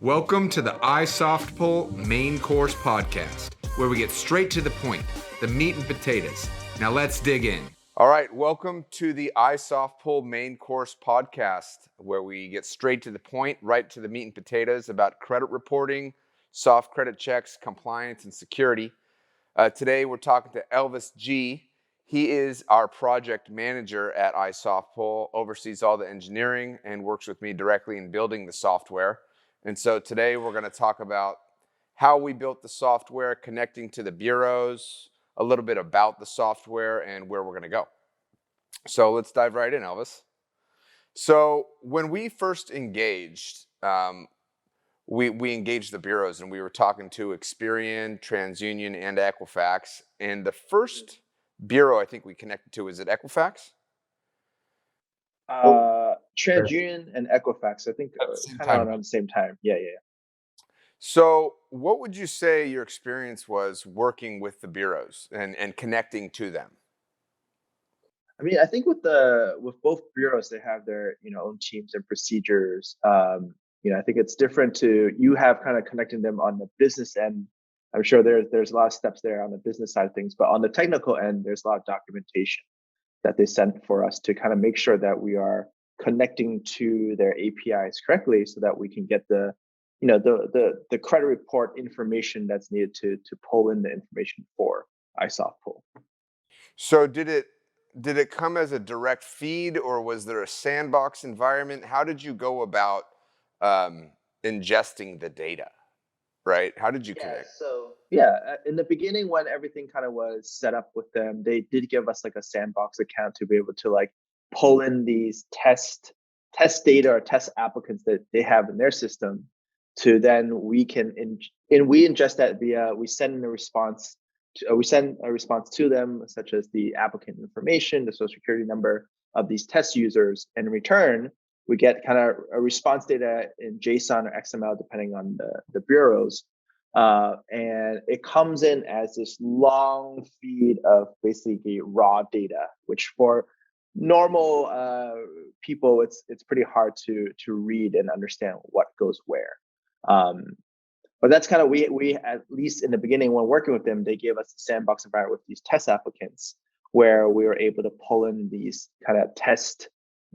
Welcome to the iSoftpull Main Course Podcast, where we get straight to the point, the meat and potatoes. Now let's dig in. All right, welcome to the iSoftpull Main Course Podcast, where we get straight to the point, right to the meat and potatoes about credit reporting, soft credit checks, compliance, and security. Today we're talking to Elvis Ge. He is our project manager at iSoftpull, oversees all the engineering, and works with me directly in building the software. And so today we're going to talk about how we built the software, connecting to the bureaus, a little bit about the software, and where we're going to go. So let's dive right in, Elvis. So when we first engaged, we engaged the bureaus, and we were talking to Experian, TransUnion, and Equifax. And the first bureau I think we connected to, is it Equifax? TransUnion and Equifax, I think, kind of around the same time. Yeah. So what would you say your experience was working with the bureaus and connecting to them? I mean, I think with both bureaus, they have their own teams and procedures. I think it's different to you have kind of connecting them on the business end. I'm sure there's a lot of steps there on the business side of things, but on the technical end, there's a lot of documentation that they sent for us to kind of make sure that we are connecting to their APIs correctly, so that we can get the credit report information that's needed to pull in the information for iSoftpull. So did it come as a direct feed, or was there a sandbox environment? How did you go about ingesting the data, right? How did you connect? In the beginning, when everything kind of was set up with them, they did give us like a sandbox account to be able to like pull in these test data or test applicants that they have in their system, to then we ingest that via, we send a response to them, such as the applicant information, the social security number of these test users. And in return, we get kind of a response data in JSON or XML, depending on the bureaus. And it comes in as this long feed of basically raw data, which for normal people, it's pretty hard to read and understand what goes where. But that's kind of, we at least in the beginning when working with them, they gave us a sandbox environment with these test applicants, where we were able to pull in these kind of test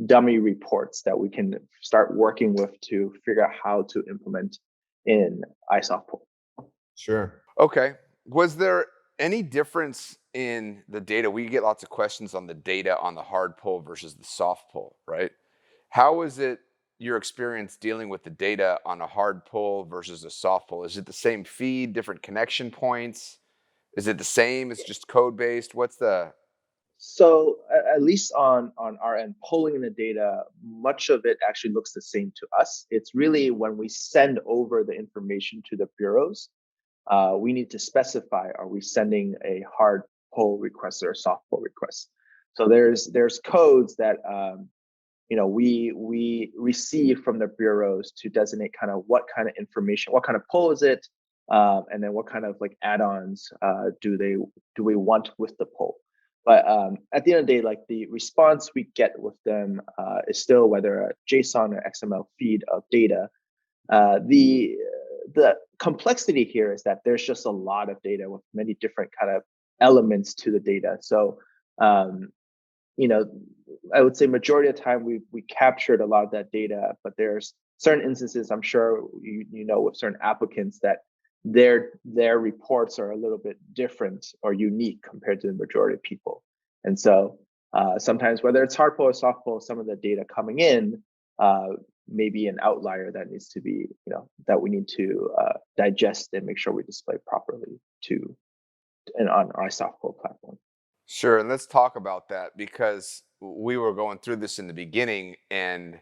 dummy reports that we can start working with to figure out how to implement in iSoftpull. Sure. Okay. Was there any difference in the data? We get lots of questions on the data on the hard pull versus the soft pull, right? How was it your experience dealing with the data on a hard pull versus a soft pull? Is it the same feed, different connection points? Is it the same? It's just code based? So at least on our end, pulling the data, much of it actually looks the same to us. It's really when we send over the information to the bureaus, we need to specify, are we sending a hard pull request or a soft pull request? So there's codes that we receive from the bureaus to designate kind of what kind of information, what kind of pull is it, and then what kind of like add-ons do we want with the pull. But at the end of the day, like the response we get with them is still whether a JSON or XML feed of data. The complexity here is that there's just a lot of data with many different kind of elements to the data. So I would say majority of the time we captured a lot of that data, but there's certain instances, I'm sure with certain applicants, that their reports are a little bit different or unique compared to the majority of people. And so sometimes, whether it's hard pull or soft pull, some of the data coming in may be an outlier that needs to be, that we need to digest and make sure we display properly on our iSoftpull platform. Sure, and let's talk about that, because we were going through this in the beginning, and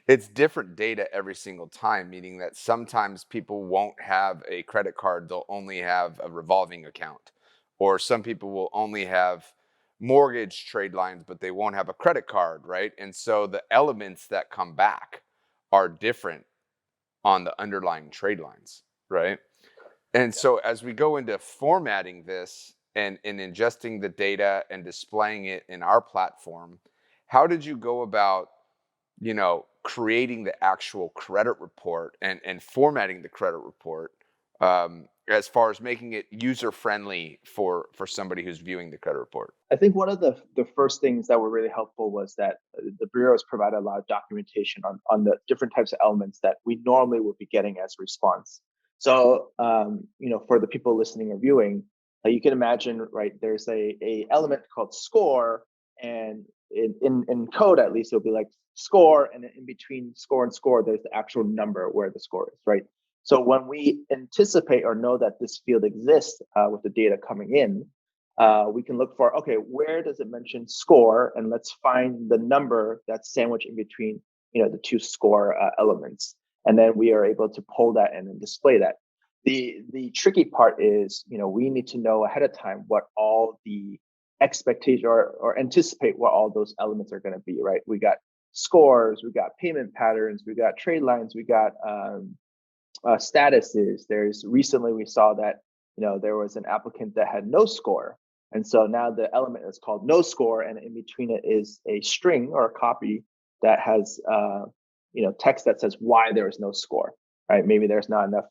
it's different data every single time, meaning that sometimes people won't have a credit card, they'll only have a revolving account. Or some people will only have mortgage trade lines, but they won't have a credit card, right? And so the elements that come back are different on the underlying trade lines, right? And so as we go into formatting this and ingesting the data and displaying it in our platform, how did you go about, creating the actual credit report and formatting the credit report, as far as making it user friendly for somebody who's viewing the credit report? I think one of the first things that were really helpful was that the bureaus provided a lot of documentation on the different types of elements that we normally would be getting as response. So, for the people listening or viewing, you can imagine, right? There's a element called score, and in code at least, it'll be like score, and in between score and score, there's the actual number where the score is, right? So when we anticipate or know that this field exists with the data coming in, we can look for, okay, where does it mention score, and let's find the number that's sandwiched in between, the two score elements, and then we are able to pull that in and display that. The tricky part is, we need to know ahead of time what all the expectation or anticipate what all those elements are going to be, right? We got scores, we got payment patterns, we got trade lines, we got statuses. There's recently we saw that there was an applicant that had no score, and so now the element is called no score, and in between it is a string or a copy that has text that says why there is no score. Right? Maybe there's not enough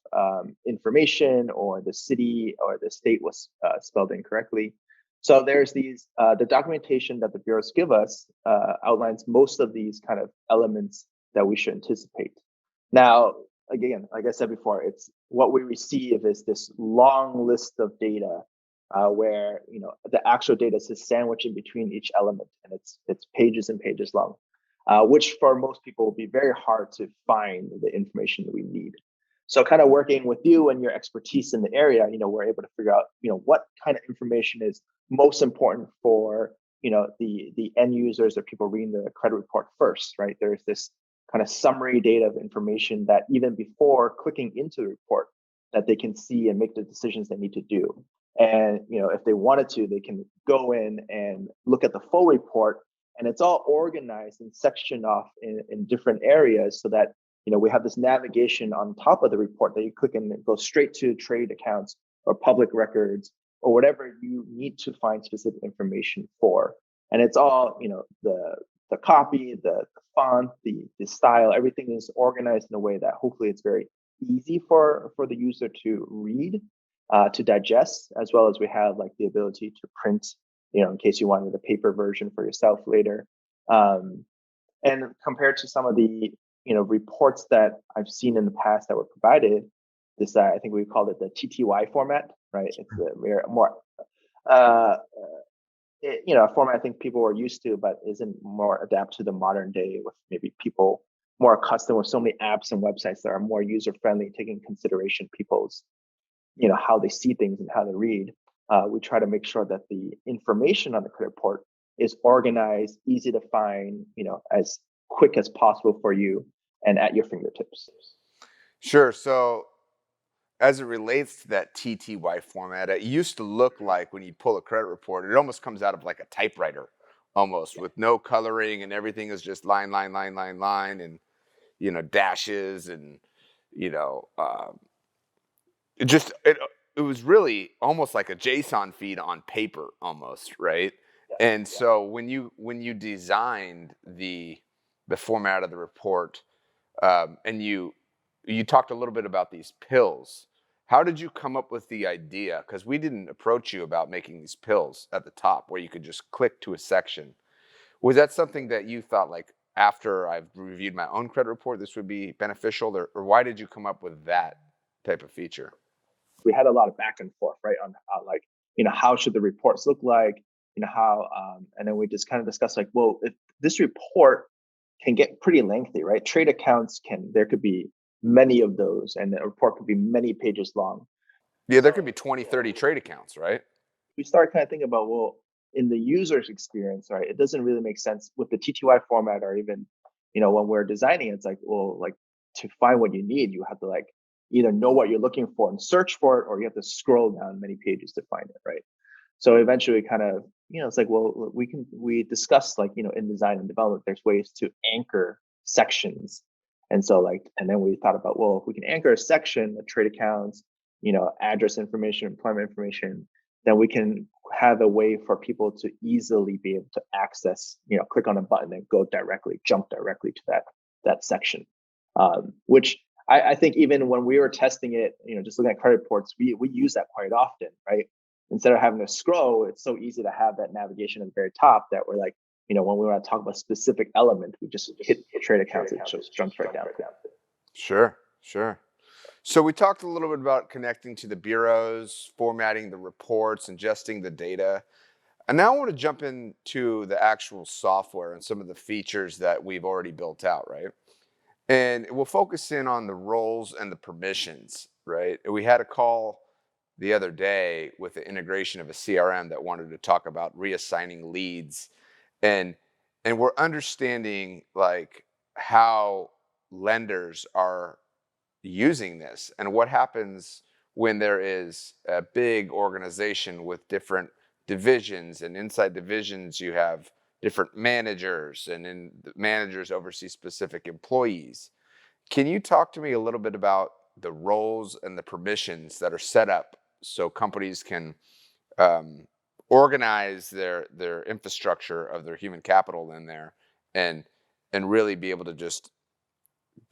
information, or the city or the state was spelled incorrectly. So there's these the documentation that the bureaus give us outlines most of these kind of elements that we should anticipate. Now, again, like I said before, it's what we receive is this long list of data where the actual data is sandwiched in between each element, and it's pages and pages long, which for most people will be very hard to find the information that we need. So, kind of working with you and your expertise in the area, we're able to figure out what kind of information is most important for the end users or people reading the credit report first, right? There's this kind of summary data of information that even before clicking into the report, that they can see and make the decisions they need to do. And if they wanted to, they can go in and look at the full report, and it's all organized and sectioned off in different areas, so that we have this navigation on top of the report that you click and it goes straight to trade accounts or public records or whatever you need to find specific information for. And it's all the copy, the font, the style, everything is organized in a way that hopefully it's very easy for the user to read, to digest, as well as we have like the ability to print, in case you wanted a paper version for yourself later. And compared to some of the reports that I've seen in the past that were provided, this I think we called it the TTY format, right? It's a more a format I think people are used to, but isn't more adapted to the modern day, with maybe people more accustomed with so many apps and websites that are more user friendly, taking consideration people's, how they see things and how they read. We try to make sure that the information on the credit report is organized, easy to find, as quick as possible for you and at your fingertips. Sure. So, as it relates to that TTY format, it used to look like when you pull a credit report, it almost comes out of like a typewriter, almost, with no coloring, and everything is just line, line, line, line, line, and dashes, and it just it was really almost like a JSON feed on paper, almost, right? And so when you designed the format of the report, and you talked a little bit about these pills. How did you come up with the idea? Because we didn't approach you about making these pills at the top where you could just click to a section. Was that something that you thought, like, after I've reviewed my own credit report, this would be beneficial? Or why did you come up with that type of feature? We had a lot of back and forth, right, on like, how should the reports look like, how, and then we just kind of discussed like, well, if this report can get pretty lengthy, right? Trade accounts there could be many of those, and the report could be many pages long. Yeah, there could be 20, 30 trade accounts, right? We start kind of thinking about, well, in the user's experience, right, it doesn't really make sense with the TTY format, or even, when we're designing it, it's like, well, like, to find what you need, you have to like either know what you're looking for and search for it, or you have to scroll down many pages to find it, right? So eventually kind of, it's like, well, we discussed like, in design and development, there's ways to anchor sections. And so like, and then we thought about, well, if we can anchor a section of trade accounts, address information, employment information, then we can have a way for people to easily be able to access, click on a button and jump directly to that that section, which I think even when we were testing it, just looking at credit reports, we use that quite often, right? Instead of having to scroll, it's so easy to have that navigation at the very top that we're like, when we want to talk about a specific element, we just hit trade accounts, it just jumps right down. Sure. So we talked a little bit about connecting to the bureaus, formatting the reports, ingesting the data. And now I want to jump into the actual software and some of the features that we've already built out, right? And we'll focus in on the roles and the permissions, right? We had a call the other day with the integration of a CRM that wanted to talk about reassigning leads, and we're understanding like how lenders are using this and what happens when there is a big organization with different divisions, and inside divisions you have different managers, and then the managers oversee specific employees. Can you talk to me a little bit about the roles and the permissions that are set up so companies can um, organize their infrastructure of their human capital in there, and really be able to just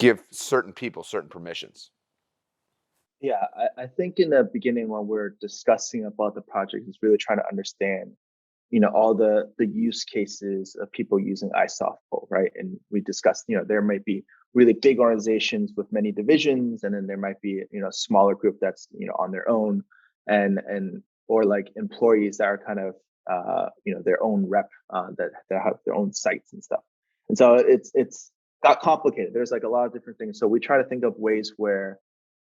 give certain people certain permissions? Yeah, I think in the beginning when we're discussing about the project is really trying to understand, all the use cases of people using iSoftpull, right? And we discussed, there might be really big organizations with many divisions, and then there might be, a smaller group that's, on their own, and or like employees that are kind of, their own rep, that have their own sites and stuff. And so it's got complicated. There's like a lot of different things. So we try to think of ways where,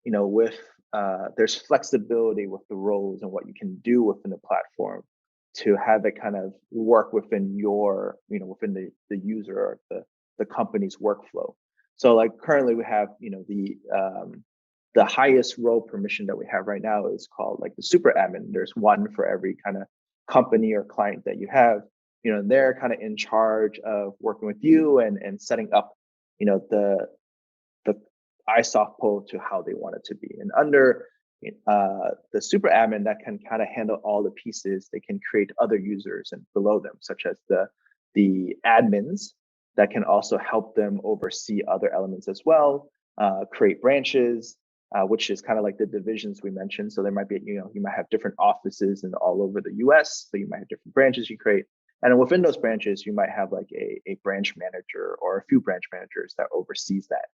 with there's flexibility with the roles and what you can do within the platform to have it kind of work within your, within the user or the company's workflow. So like currently we have, the highest role permission that we have right now is called like the super admin. There's one for every kind of company or client that you have. They're kind of in charge of working with you and setting up, the iSoftpull to how they want it to be. And under the super admin that can kind of handle all the pieces, they can create other users and below them, such as the admins that can also help them oversee other elements as well, create branches, which is kind of like the divisions we mentioned. So there might be, you might have different offices in all over the US. So you might have different branches you create. And then within those branches, you might have like a branch manager or a few branch managers that oversees that.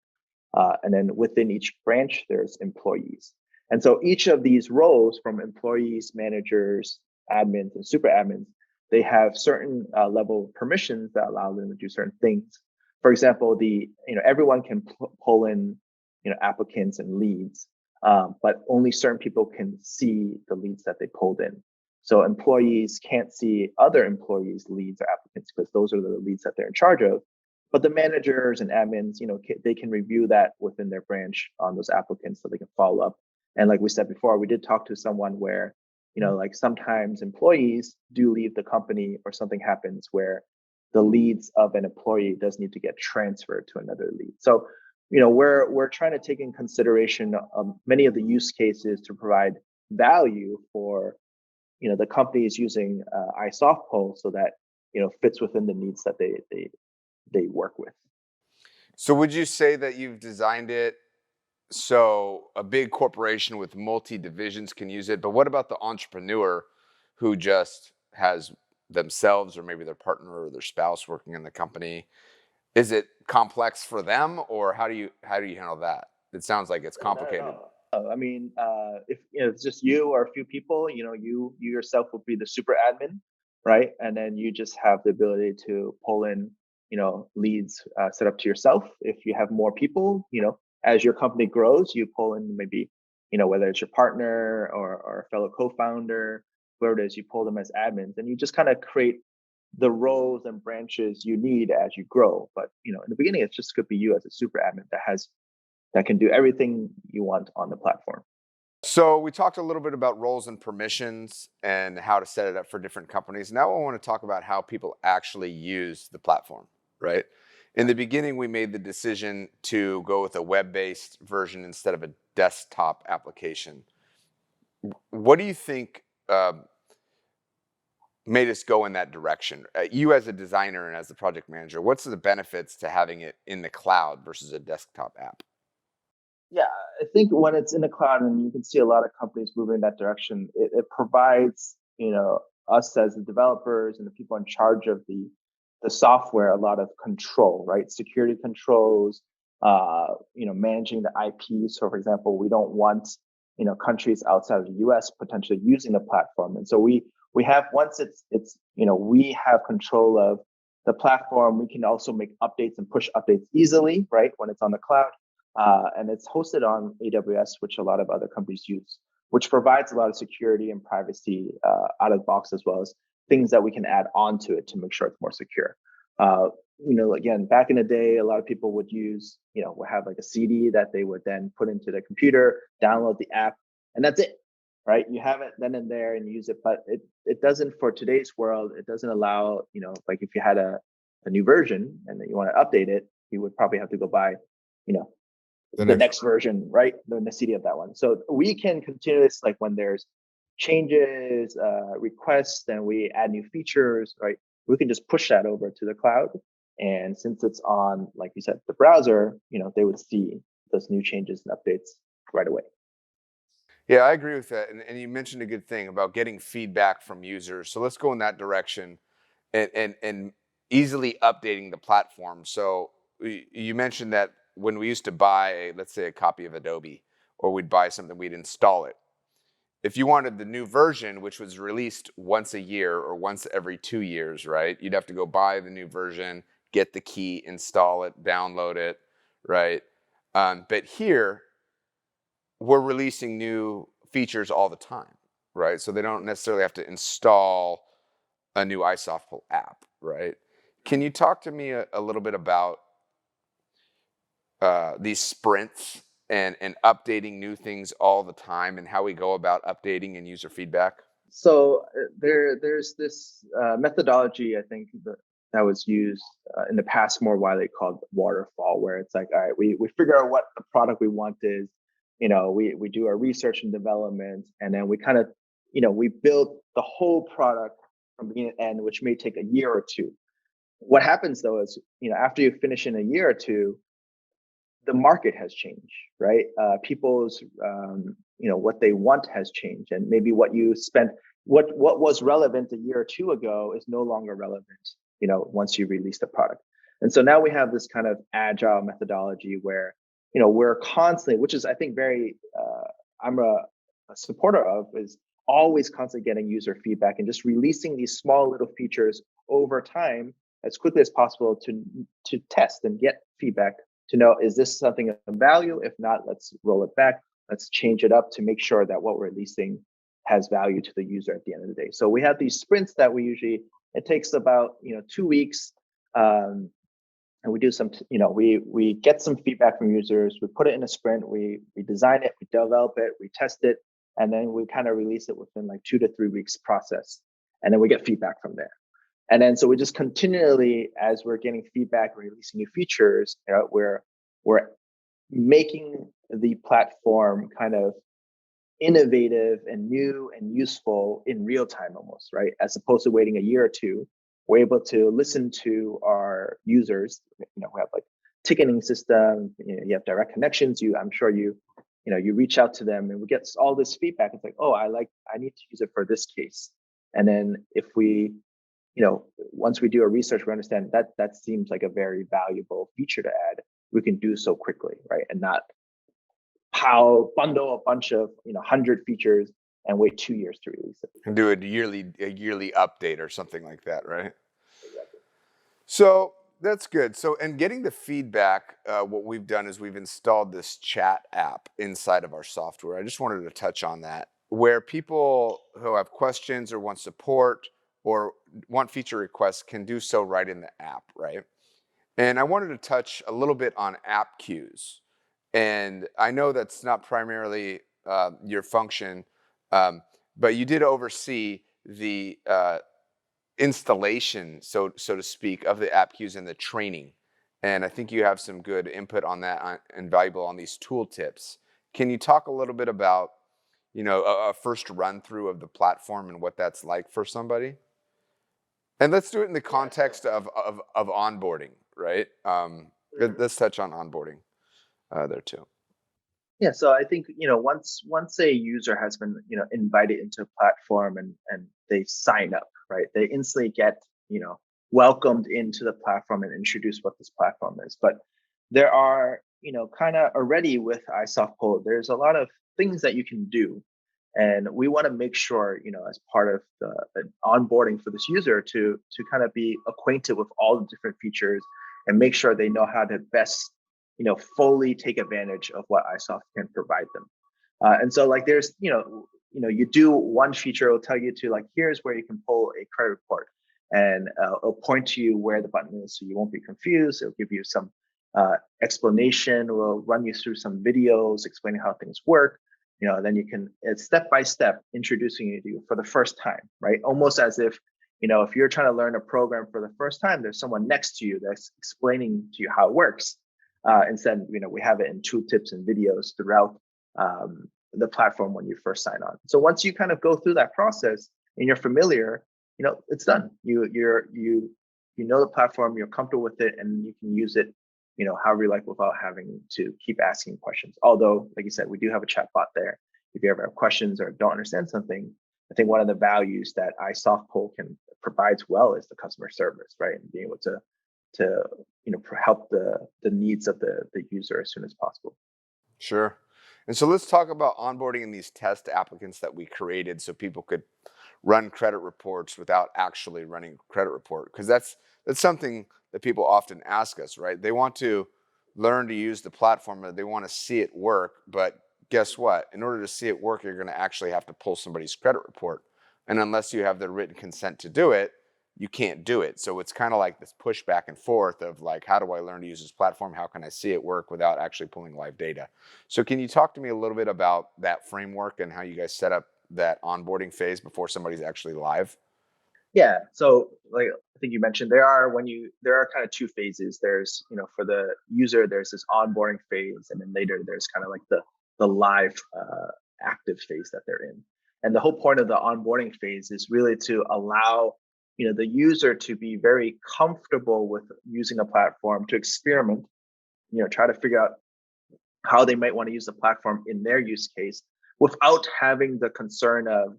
And then within each branch, there's employees. And so each of these roles, from employees, managers, admins, and super admins, they have certain level of permissions that allow them to do certain things. For example, everyone can pull in, applicants and leads, but only certain people can see the leads that they pulled in. So employees can't see other employees' leads or applicants because those are the leads that they're in charge of. But the managers and admins, they can review that within their branch on those applicants so they can follow up. And like we said before, we did talk to someone where, like sometimes employees do leave the company or something happens where the leads of an employee does need to get transferred to another lead. So, we're trying to take in consideration many of the use cases to provide value for, the company is using iSoftpull so that, fits within the needs that they work with. So would you say that you've designed it so a big corporation with multi divisions can use it, but what about the entrepreneur who just has themselves or maybe their partner or their spouse working in the company? Is it complex for them, or how do you handle that? It sounds like it's No, not at complicated. all. I mean, if it's just you or a few people, you yourself would be the super admin, right? And then you just have the ability to pull in, leads set up to yourself. If you have more people, as your company grows, you pull in maybe, whether it's your partner or a fellow co-founder, whoever it is, you pull them as admins, and you just kind of create the roles and branches you need as you grow. But in the beginning, it just could be you as a super admin that can do everything you want on the platform. So we talked a little bit about roles and permissions and how to set it up for different companies. Now I want to talk about how people actually use the platform, right? In the beginning, we made the decision to go with a web-based version instead of a desktop application. What do you think made us go in that direction? You as a designer and as the project manager, what's the benefits to having it in the cloud versus a desktop app? Yeah, I think when it's in the cloud, and you can see a lot of companies moving in that direction, it provides, us as the developers and the people in charge of the software a lot of control, right? Security controls, managing the IP. So for example, we don't want, countries outside of the US potentially using the platform. And so we have, once we have control of the platform, we can also make updates and push updates easily, right? When it's on the cloud. And it's hosted on AWS, which a lot of other companies use, which provides a lot of security and privacy out of the box, as well as things that we can add onto it to make sure it's more secure. Again, back in the day, a lot of people would use, would have like a CD that they would then put into their computer, download the app, and that's it, right? You have it then and there and use it, but it doesn't, for today's world, it doesn't allow, like if you had a new version and then you want to update it, you would probably have to go buy, you know, the next version, right? The CD of that one. So we can continue this, like when there's changes, requests, and we add new features, right? We can just push that over to the cloud. And since it's on, like you said, the browser, they would see those new changes and updates right away. Yeah, I agree with that. And you mentioned a good thing about getting feedback from users. So let's go in that direction and easily updating the platform. So you mentioned that when we used to buy, let's say, a copy of Adobe, or we'd buy something, we'd install it. If you wanted the new version, which was released once a year or once every 2 years, right? You'd have to go buy the new version, get the key, install it, download it, right? But here, we're releasing new features all the time, right? So they don't necessarily have to install a new iSoftpull app, right? Can you talk to me a little bit about these sprints and updating new things all the time and how we go about updating and user feedback? So there's this methodology, I think, that was used in the past more widely, called waterfall, where it's like, all right, we figure out what the product we want is, we do our research and development, and then we kind of, we build the whole product from beginning to end, which may take a year or two. What happens though is, after you finish in a year or two, the market has changed, right? People's, what they want has changed, and maybe what you spent, what was relevant a year or two ago is no longer relevant, once you release the product. And so now we have this kind of agile methodology where, we're constantly, which is, I think, very, I'm a supporter of, is always constantly getting user feedback and just releasing these small little features over time as quickly as possible to test and get feedback to know, is this something of value? If not, let's roll it back. Let's change it up to make sure that what we're releasing has value to the user at the end of the day. So we have these sprints that we usually, it takes about 2 weeks, and we do some, we get some feedback from users. We put it in a sprint. We design it, we develop it, we test it, and then we kind of release it within like 2 to 3 weeks process, and then we get feedback from there. And then so we just continually, as we're getting feedback, releasing new features, we're making the platform kind of innovative and new and useful in real time almost, right? As opposed to waiting a year or two, we're able to listen to our users. We have like ticketing system, you have direct connections. I'm sure you reach out to them and we get all this feedback. It's like, oh, I need to use it for this case. And then if we, once we do a research, we understand that seems like a very valuable feature to add. We can do so quickly, right? And not bundle a bunch of 100 features and wait 2 years to release it. And do a yearly update or something like that, right? Exactly. So that's good. So, and getting the feedback, what we've done is we've installed this chat app inside of our software. I just wanted to touch on that, where people who have questions or want support or want feature requests can do so right in the app, right? And I wanted to touch a little bit on app queues. And I know that's not primarily your function, but you did oversee the installation, so to speak, of the app queues and the training. And I think you have some good input on that and valuable on these tool tips. Can you talk a little bit about, a first run through of the platform and what that's like for somebody? And let's do it in the Yeah. context of onboarding, right? Mhm. Let's touch on onboarding there too. Yeah, so I think once a user has been invited into a platform and they sign up, right? They instantly get welcomed into the platform and introduced what this platform is. But there are kind of already with iSoftPull, there's a lot of things that you can do, and we want to make sure as part of the onboarding for this user to kind of be acquainted with all the different features and make sure they know how to best fully take advantage of what iSoft can provide them. And so like there's you do one feature, it'll tell you to like here's where you can pull a credit report, and it'll point to you where the button is so you won't be confused. It'll give you some explanation. We'll run you through some videos explaining how things work. Then you can it's step by step introducing you to you for the first time, right? Almost as if if you're trying to learn a program for the first time, there's someone next to you that's explaining to you how it works. Instead, we have it in tooltips and videos throughout the platform when you first sign on. So once you kind of go through that process and you're familiar, it's done. You know the platform, you're comfortable with it, and you can use it, however you like without having to keep asking questions. Although, like you said, we do have a chat bot there. If you ever have questions or don't understand something, I think one of the values that iSoftpull can provides well is the customer service, right? And being able to help the needs of the user as soon as possible. Sure. And so let's talk about onboarding in these test applicants that we created so people could run credit reports without actually running a credit report. Because that's something that people often ask us, right? They want to learn to use the platform, or they want to see it work. But guess what? In order to see it work, you're going to actually have to pull somebody's credit report. And unless you have the written consent to do it, you can't do it. So it's kind of like this push back and forth of like, how do I learn to use this platform? How can I see it work without actually pulling live data? So can you talk to me a little bit about that framework and how you guys set up that onboarding phase before somebody's actually live? Yeah. So like I think you mentioned, there are kind of two phases. There's, for the user, there's this onboarding phase, and then later there's kind of like the live active phase that they're in. And the whole point of the onboarding phase is really to allow the user to be very comfortable with using a platform, to experiment, try to figure out how they might want to use the platform in their use case without having the concern of,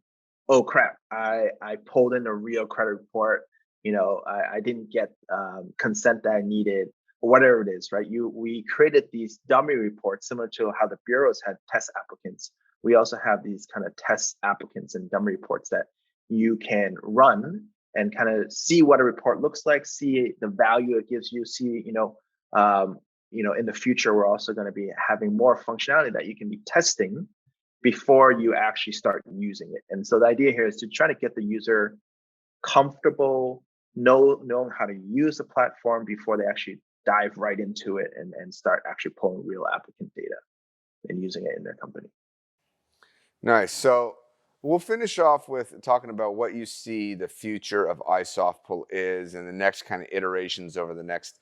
oh crap, I pulled in a real credit report, I didn't get consent that I needed, or whatever it is, right? We created these dummy reports similar to how the bureaus had test applicants. We also have these kind of test applicants and dummy reports that you can run and kind of see what a report looks like, see the value it gives you, see, in the future, we're also going to be having more functionality that you can be testing before you actually start using it. And so the idea here is to try to get the user comfortable, knowing how to use the platform before they actually dive right into it and start actually pulling real applicant data and using it in their company. Nice. So we'll finish off with talking about what you see the future of iSoftpull is and the next kind of iterations over the next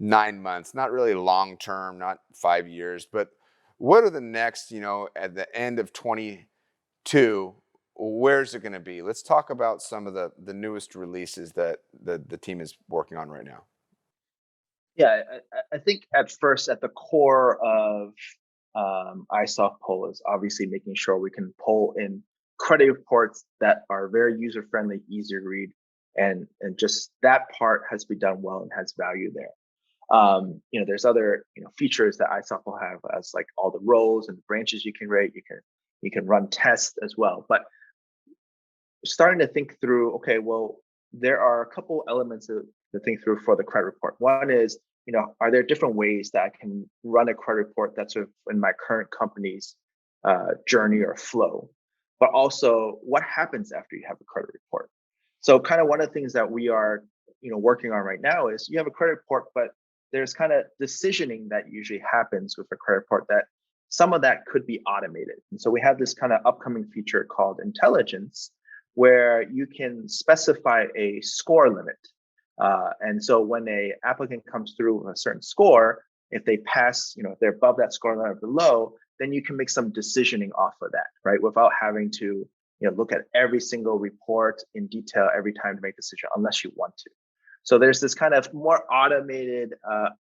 9 months. Not really long term, not 5 years, but what are the next, at the end of 22, where's it going to be? Let's talk about some of the newest releases that the team is working on right now. Yeah, I think at first, at the core of iSoftpull is obviously making sure we can pull in credit reports that are very user friendly, easy to read, and just that part has been done well and has value there. There's other features that iSoftpull have, as like all the roles and branches you can rate. You can run tests as well, but starting to think through, okay, well, there are a couple elements to think through for the credit report. One is, are there different ways that I can run a credit report that's sort of in my current company's journey or flow? But also, what happens after you have a credit report? So, kind of one of the things that we are, working on right now is you have a credit report, but there's kind of decisioning that usually happens with a credit report that some of that could be automated. And so we have this kind of upcoming feature called intelligence, where you can specify a score limit. And so when a applicant comes through with a certain score, if they pass, if they're above that score limit or below, then you can make some decisioning off of that, right? Without having to look at every single report in detail every time to make a decision unless you want to. So there's this kind of more automated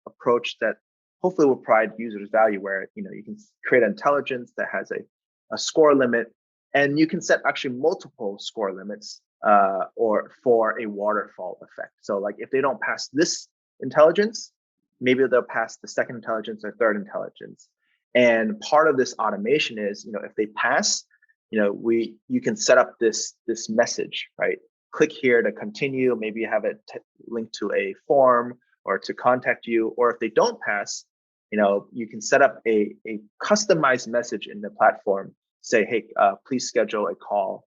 approach that hopefully will provide users value, where you can create intelligence that has a score limit, and you can set actually multiple score limits or for a waterfall effect. So like if they don't pass this intelligence, maybe they'll pass the second intelligence or third intelligence. And part of this automation is, if they pass, you can set up this message, right? Click here to continue. Maybe you have it linked to a form or to contact you. Or if they don't pass, you can set up a customized message in the platform. Say, hey, please schedule a call,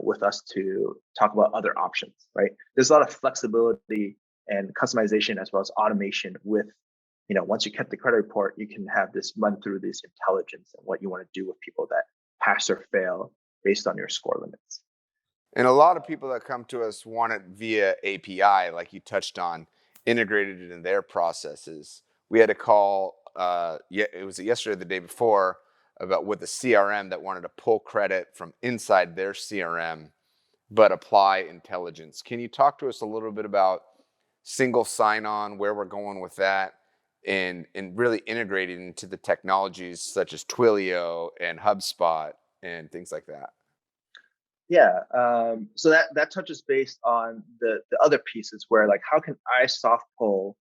with us to talk about other options, right? There's a lot of flexibility and customization as well as automation with, once you get the credit report, you can have this run through this intelligence and what you want to do with people that pass or fail based on your score limits. And a lot of people that come to us want it via API, like you touched on, integrated it in their processes. We had a call, it was yesterday or the day before, about with a CRM that wanted to pull credit from inside their CRM, but apply intelligence. Can you talk to us a little bit about single sign-on, where we're going with that, and really integrating into the technologies such as Twilio and HubSpot and things like that? Yeah, so that touches based on the other pieces where, like, how can iSoftpull,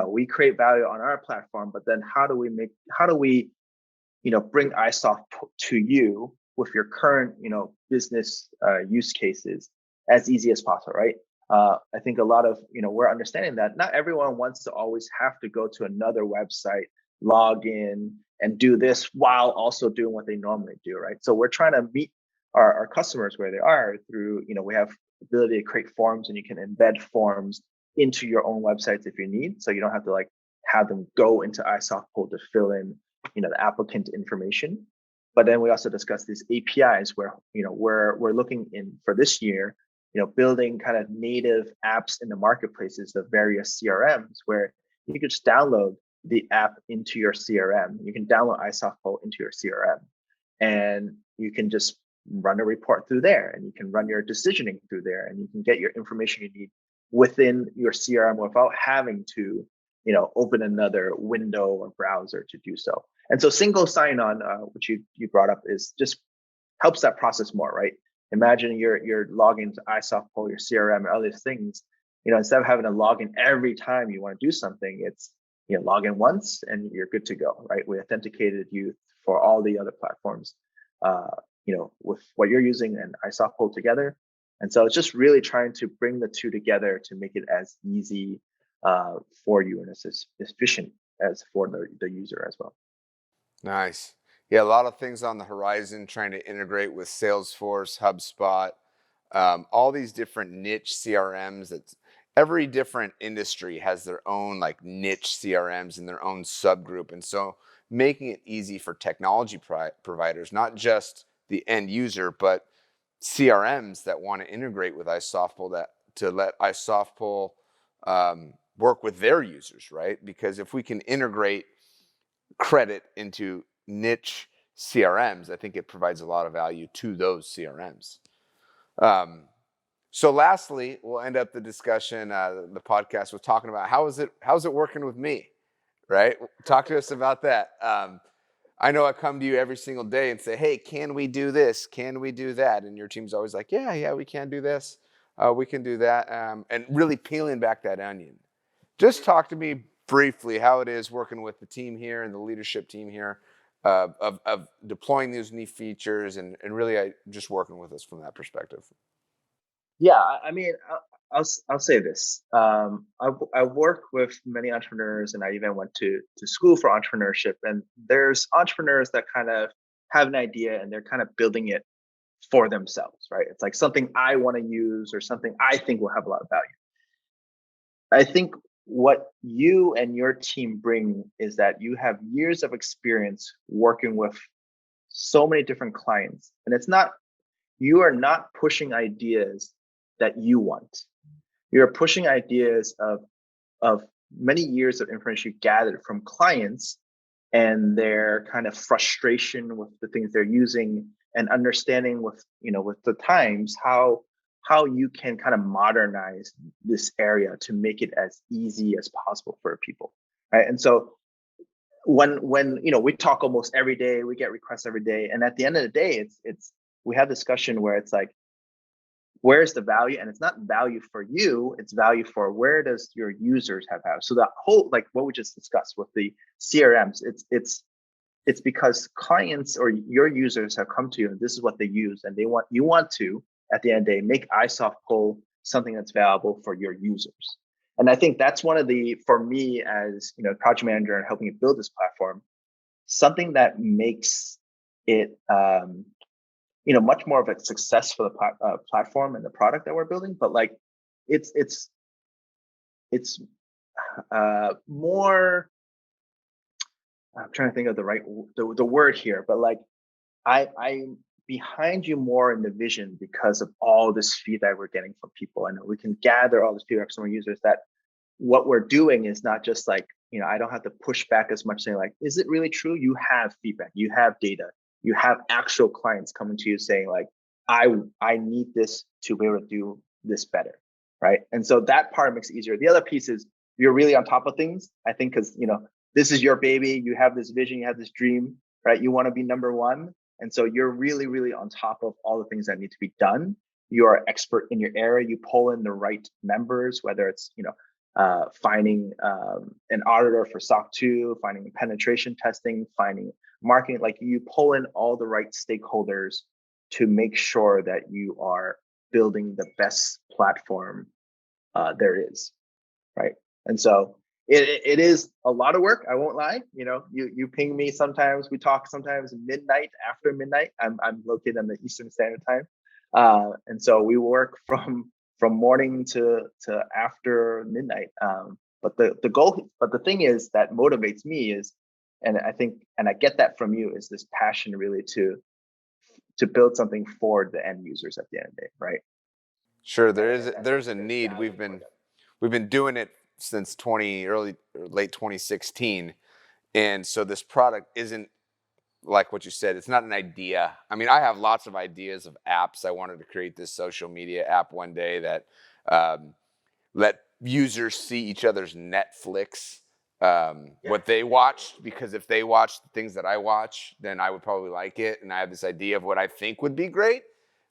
we create value on our platform, but then how do we bring iSoftpull to you with your current, business use cases as easy as possible, right? I think a lot of, we're understanding that not everyone wants to always have to go to another website, log in, and do this while also doing what they normally do, right? So we're trying to meet our customers where they are through, we have ability to create forms, and you can embed forms into your own websites if you need. So you don't have to have them go into iSoftpull to fill in, the applicant information. But then we also discuss these APIs where, we're looking in for this year, building kind of native apps in the marketplaces of various CRMs where you could just download the app into your CRM. You can download iSoftpull into your CRM, and you can just run a report through there, and you can run your decisioning through there, and you can get your information you need within your CRM without having to, open another window or browser to do so. And so single sign-on, which you brought up, is just helps that process more, right? Imagine you're logging to iSoftpull, your CRM, and all these things. Instead of having to log in every time you want to do something, it's log in once and you're good to go, right? We authenticated you for all the other platforms, with what you're using and iSoftpull together. And so it's just really trying to bring the two together to make it as easy for you and as efficient as for the user as well. Nice. Yeah, a lot of things on the horizon, trying to integrate with Salesforce, HubSpot, all these different niche CRMs. Every different industry has their own niche CRMs and their own subgroup. And so making it easy for technology providers, not just the end user, but CRMs that want to integrate with iSoftpull, to let iSoftpull work with their users, right? Because if we can integrate credit into niche CRMs, I think it provides a lot of value to those CRMs. So lastly, we'll end up the discussion, the podcast, with talking about how's it working with me, right? Talk to us about that. I know I come to you every single day and say, hey, can we do this? Can we do that? And your team's always like, yeah, we can do this. We can do that. And really peeling back that onion. Just talk to me briefly how it is working with the team here and the leadership team here of deploying these new features and really just working with us from that perspective. Yeah, I mean, I'll say this. I work with many entrepreneurs, and I even went to school for entrepreneurship. And there's entrepreneurs that kind of have an idea and they're kind of building it for themselves, right? It's like something I want to use or something I think will have a lot of value. I think what you and your team bring is that you have years of experience working with so many different clients, and you are not pushing ideas that you want. You're pushing ideas of many years of information you gathered from clients and their kind of frustration with the things they're using and understanding with the times how you can kind of modernize this area to make it as easy as possible for people, right? And so when we talk almost every day, we get requests every day, and at the end of the day, it's we have discussion where it's like, where's the value? And it's not value for you, it's value for where does your users have value. So the whole, like what we just discussed with the CRMs, it's because clients or your users have come to you and this is what they use, and you want to, at the end of the day, make iSoftpull something that's valuable for your users. And I think that's one of the, for me as project manager and helping you build this platform, something that makes it much more of a success for the platform and the product that we're building. But like it's more, I'm trying to think of the word here, but like I'm behind you more in the vision because of all this feedback we're getting from people. And we can gather all this feedback from our users that what we're doing is not just like, I don't have to push back as much, saying like, is it really true? You have feedback, you have data, you have actual clients coming to you saying like, I need this to be able to do this better, right? And so that part makes it easier. The other piece is you're really on top of things, I think, because this is your baby, you have this vision, you have this dream, right? You want to be number one. And so you're really, really on top of all the things that need to be done. You are expert in your area. You pull in the right members, whether it's, finding an auditor for SOC 2, finding penetration testing, finding marketing, like you pull in all the right stakeholders to make sure that you are building the best platform there is, right? And so it is a lot of work. I won't lie. You ping me sometimes. We talk sometimes midnight, after midnight. I'm located on the Eastern Standard Time, and so we work from morning to after midnight. But the goal, but the thing is that motivates me is, and I think, and I get that from you, is this passion really to build something for the end users at the end of the day, right? Sure, there's a need. We've been doing it since late 2016, and so this product isn't like what you said. It's not an idea. I mean, I have lots of ideas of apps. I wanted to create this social media app one day that let users see each other's Netflix, what they watched, because if they watch the things that I watch, then I would probably like it. And I have this idea of what I think would be great,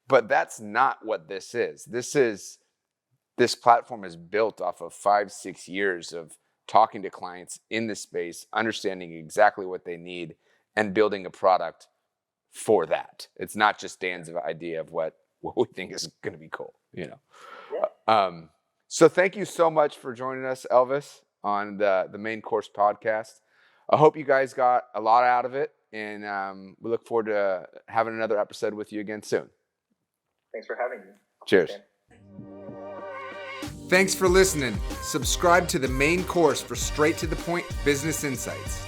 but that's not what this is. This platform is built off of 5-6 years of talking to clients in this space, understanding exactly what they need, and building a product for that. It's not just Dan's idea of what we think is going to be cool, Yeah. So thank you so much for joining us, Elvis, on the Main Course podcast. I hope you guys got a lot out of it, and we look forward to having another episode with you again soon. Thanks for having me. Cheers. Okay. Thanks for listening. Subscribe to the Main Course for straight to the point business insights.